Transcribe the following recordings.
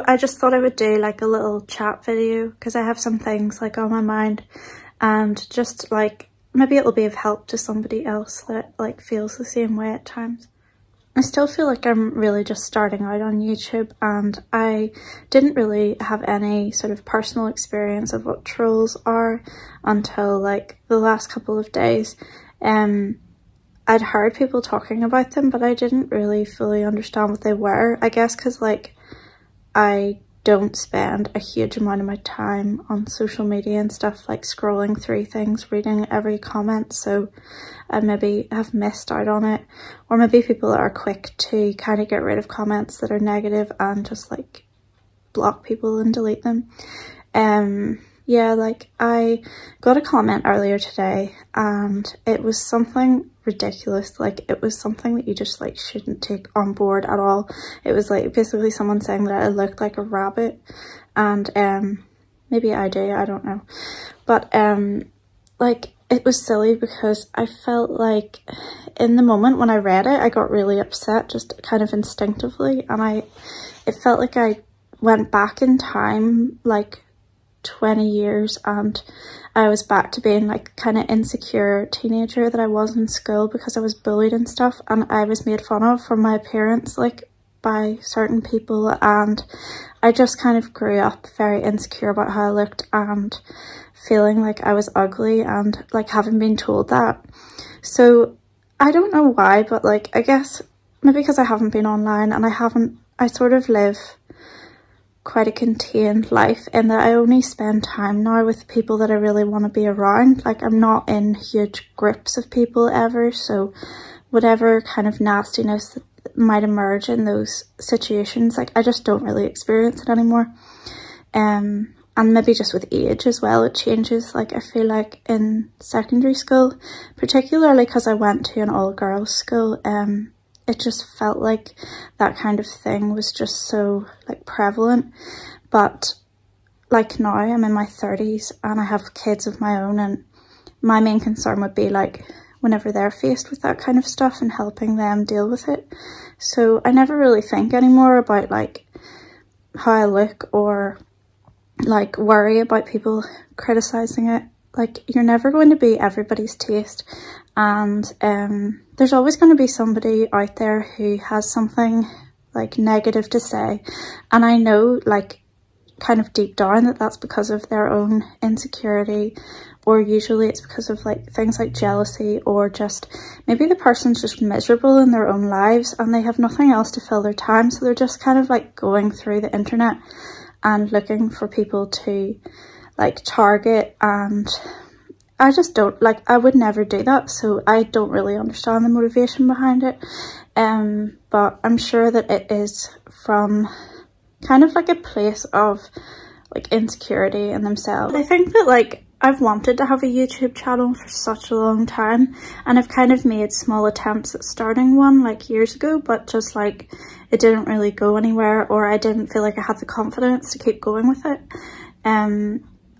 I just thought I would do like a little chat video because I have some things like on my mind, and just like maybe it'll be of help to somebody else that like feels the same way at times. I still feel like I'm really just starting out on YouTube, and I didn't really have any sort of personal experience of what trolls are until like the last couple of days. I'd heard people talking about them, but I didn't really fully understand what they were. I guess because like I don't spend a huge amount of my time on social media and stuff, like scrolling through things, reading every comment, so I maybe have missed out on it. Or maybe people are quick to kind of get rid of comments that are negative and just like block people and delete them. Yeah, like I got a comment earlier today and it was something ridiculous. Like it was something that you just like shouldn't take on board at all. It was like basically someone saying that I looked like a rabbit, and maybe I do, I don't know. But like it was silly because I felt like in the moment when I read it, I got really upset just kind of instinctively, and it felt like I went back in time like 20 years and I was back to being like kind of insecure teenager that I was in school because I was bullied and stuff, and I was made fun of for my appearance like by certain people, and I just kind of grew up very insecure about how I looked and feeling like I was ugly and like having been told that. So I don't know why, but like I guess maybe because I haven't been online and I sort of live quite a contained life in that I only spend time now with people that I really want to be around. Like I'm not in huge groups of people ever, so whatever kind of nastiness that might emerge in those situations, like I just don't really experience it anymore. And maybe just with age as well, it changes. Like I feel like in secondary school, particularly because I went to an all-girls school, it just felt like that kind of thing was just so like prevalent. But like now I'm in my 30s and I have kids of my own, and my main concern would be like whenever they're faced with that kind of stuff and helping them deal with it. So I never really think anymore about like how I look or like worry about people criticizing it. Like you're never going to be everybody's taste, and there's always going to be somebody out there who has something like negative to say, and I know like kind of deep down that that's because of their own insecurity, or usually it's because of like things like jealousy, or just maybe the person's just miserable in their own lives and they have nothing else to fill their time, so they're just kind of like going through the internet and looking for people to like target, and I just don't like, I would never do that, so I don't really understand the motivation behind it. But I'm sure that it is from kind of like a place of like insecurity in themselves. I think that like I've wanted to have a YouTube channel for such a long time, and I've kind of made small attempts at starting one like years ago, but just like it didn't really go anywhere, or I didn't feel like I had the confidence to keep going with it.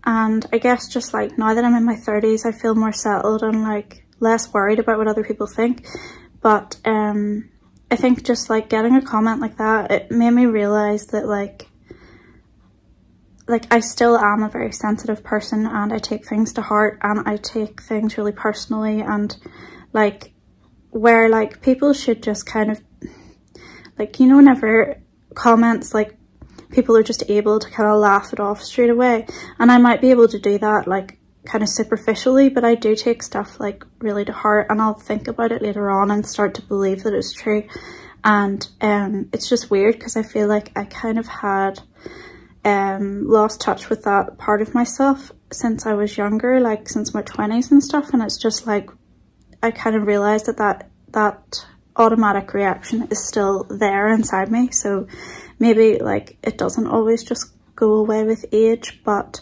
And I guess just like now that I'm in my 30s, I feel more settled and like less worried about what other people think. But I think just like getting a comment like that, it made me realize that like I still am a very sensitive person, and I take things to heart, and I take things really personally, and like where like people should just kind of like, you know, whenever comments like people are just able to kind of laugh it off straight away, and I might be able to do that like kind of superficially, but I do take stuff like really to heart, and I'll think about it later on and start to believe that it's true. And it's just weird because I feel like I kind of had lost touch with that part of myself since I was younger, like since my 20s and stuff, and it's just like I kind of realized that automatic reaction is still there inside me. So maybe like it doesn't always just go away with age. But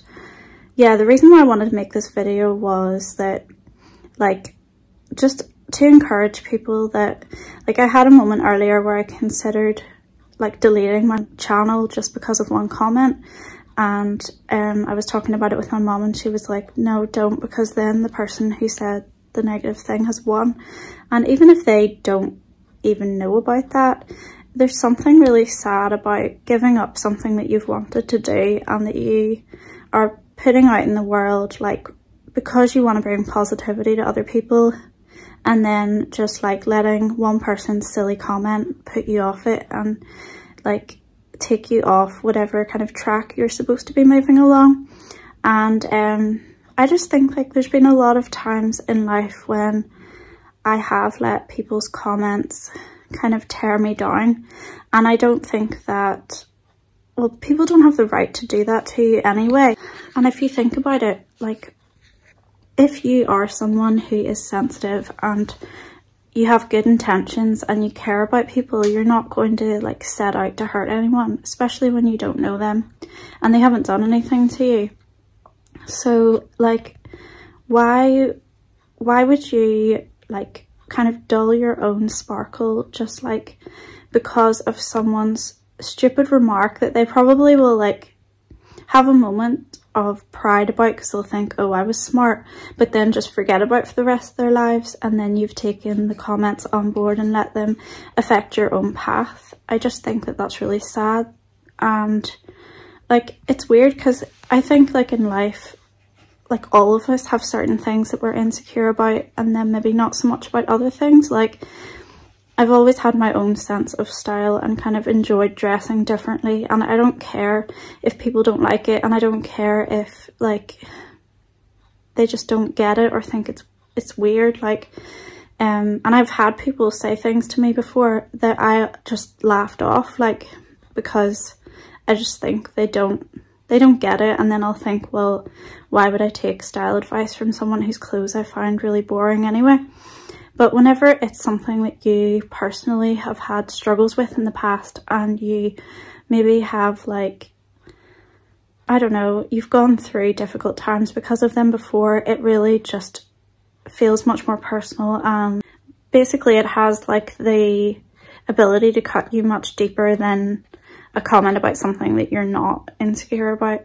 yeah, the reason why I wanted to make this video was that like just to encourage people that like I had a moment earlier where I considered like deleting my channel just because of one comment, and I was talking about it with my mom, and she was like, no, don't, because then the person who said the negative thing has won, and even if they don't even know about that, there's something really sad about giving up something that you've wanted to do and that you are putting out in the world, like, because you want to bring positivity to other people, and then just like letting one person's silly comment put you off it and like take you off whatever kind of track you're supposed to be moving along. And I just think like there's been a lot of times in life when I have let people's comments kind of tear me down, and I don't think that, well, people don't have the right to do that to you anyway. And if you think about it, like, if you are someone who is sensitive and you have good intentions and you care about people, you're not going to like set out to hurt anyone, especially when you don't know them and they haven't done anything to you. So like, why would you like kind of dull your own sparkle just like because of someone's stupid remark that they probably will like have a moment of pride about because they'll think, oh, I was smart, but then just forget about for the rest of their lives, and then you've taken the comments on board and let them affect your own path. I just think that that's really sad. And like, it's weird because I think like in life, like all of us have certain things that we're insecure about, and then maybe not so much about other things. Like, I've always had my own sense of style and kind of enjoyed dressing differently, and I don't care if people don't like it, and I don't care if like they just don't get it or think it's weird. Like and I've had people say things to me before that I just laughed off, like, because I just think they don't get it, and then I'll think, well, why would I take style advice from someone whose clothes I find really boring anyway? But whenever it's something that you personally have had struggles with in the past, and you maybe have like, I don't know, you've gone through difficult times because of them before, it really just feels much more personal, and basically it has like the ability to cut you much deeper than a comment about something that you're not insecure about.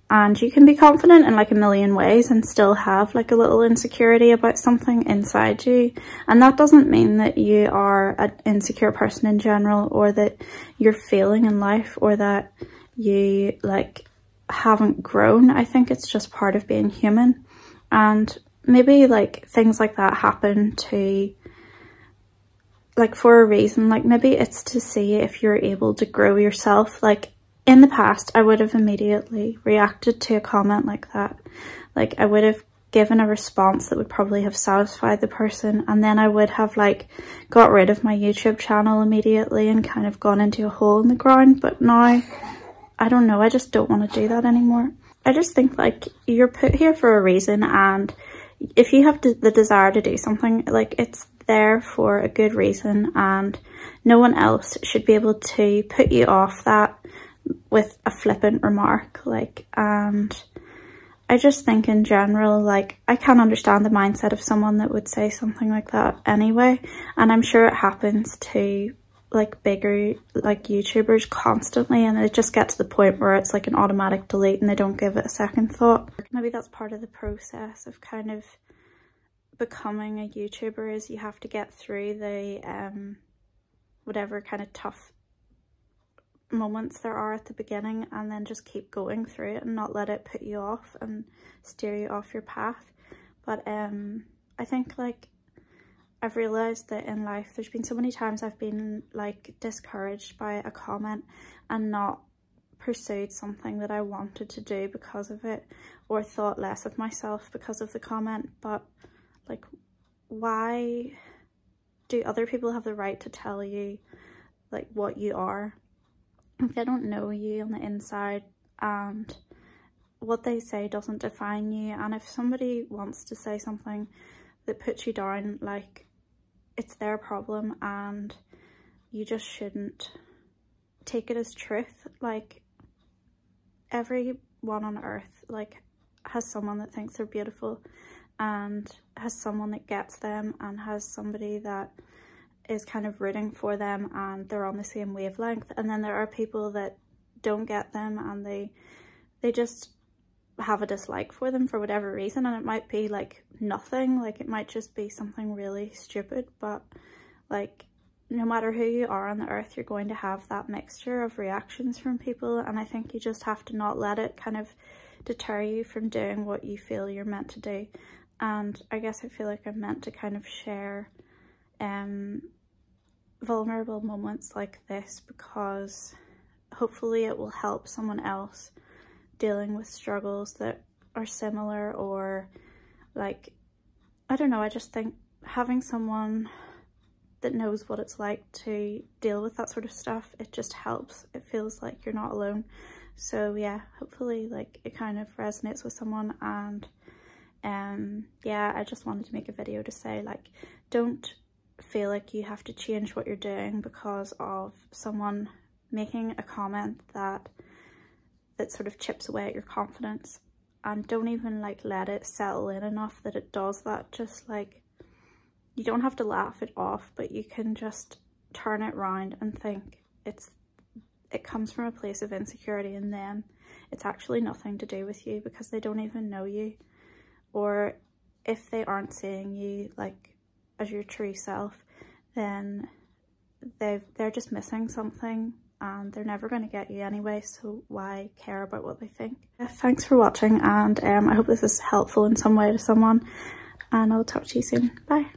And you can be confident in like a million ways and still have like a little insecurity about something inside you. And that doesn't mean that you are an insecure person in general, or that you're failing in life, or that you like haven't grown. I think it's just part of being human. And maybe like things like that happen to like for a reason. Like maybe it's to see if you're able to grow yourself. Like, in the past, I would have immediately reacted to a comment like that. Like, I would have given a response that would probably have satisfied the person, and then I would have like got rid of my YouTube channel immediately and kind of gone into a hole in the ground. But now, I don't know, I just don't want to do that anymore. I just think like you're put here for a reason, and if you have the desire to do something, like, it's there for a good reason, and no one else should be able to put you off that with a flippant remark. Like, and I just think in general, like, I can't understand the mindset of someone that would say something like that anyway, and I'm sure it happens to like bigger like YouTubers constantly, and it just gets to the point where it's like an automatic delete and they don't give it a second thought. Maybe that's part of the process of kind of becoming a YouTuber, is you have to get through the whatever kind of tough moments there are at the beginning, and then just keep going through it and not let it put you off and steer you off your path. But I think like I've realized that in life there's been so many times I've been like discouraged by a comment and not pursued something that I wanted to do because of it, or thought less of myself because of the comment. But like, why do other people have the right to tell you like what you are? They don't know you on the inside, and what they say doesn't define you. And if somebody wants to say something that puts you down, like, it's their problem, and you just shouldn't take it as truth. Like, everyone on earth like has someone that thinks they're beautiful, and has someone that gets them, and has somebody that is kind of rooting for them and they're on the same wavelength. And then there are people that don't get them, and they just have a dislike for them for whatever reason, and it might be like nothing, like it might just be something really stupid, but like no matter who you are on the earth, you're going to have that mixture of reactions from people, and I think you just have to not let it kind of deter you from doing what you feel you're meant to do. And I guess I feel like I'm meant to kind of share vulnerable moments like this, because hopefully it will help someone else dealing with struggles that are similar, or like, I don't know, I just think having someone that knows what it's like to deal with that sort of stuff, it just helps. It feels like you're not alone. So yeah, hopefully like it kind of resonates with someone. And yeah, I just wanted to make a video to say, like, don't feel like you have to change what you're doing because of someone making a comment that sort of chips away at your confidence. And don't even like let it settle in enough that it does that. Just like, you don't have to laugh it off, but you can just turn it round and think it comes from a place of insecurity in them. It's actually nothing to do with you, because they don't even know you. Or if they aren't seeing you like as your true self, then they're just missing something, and they're never going to get you anyway, so why care about what they think? Thanks for watching, and I hope this is helpful in some way to someone, and I'll talk to you soon. Bye.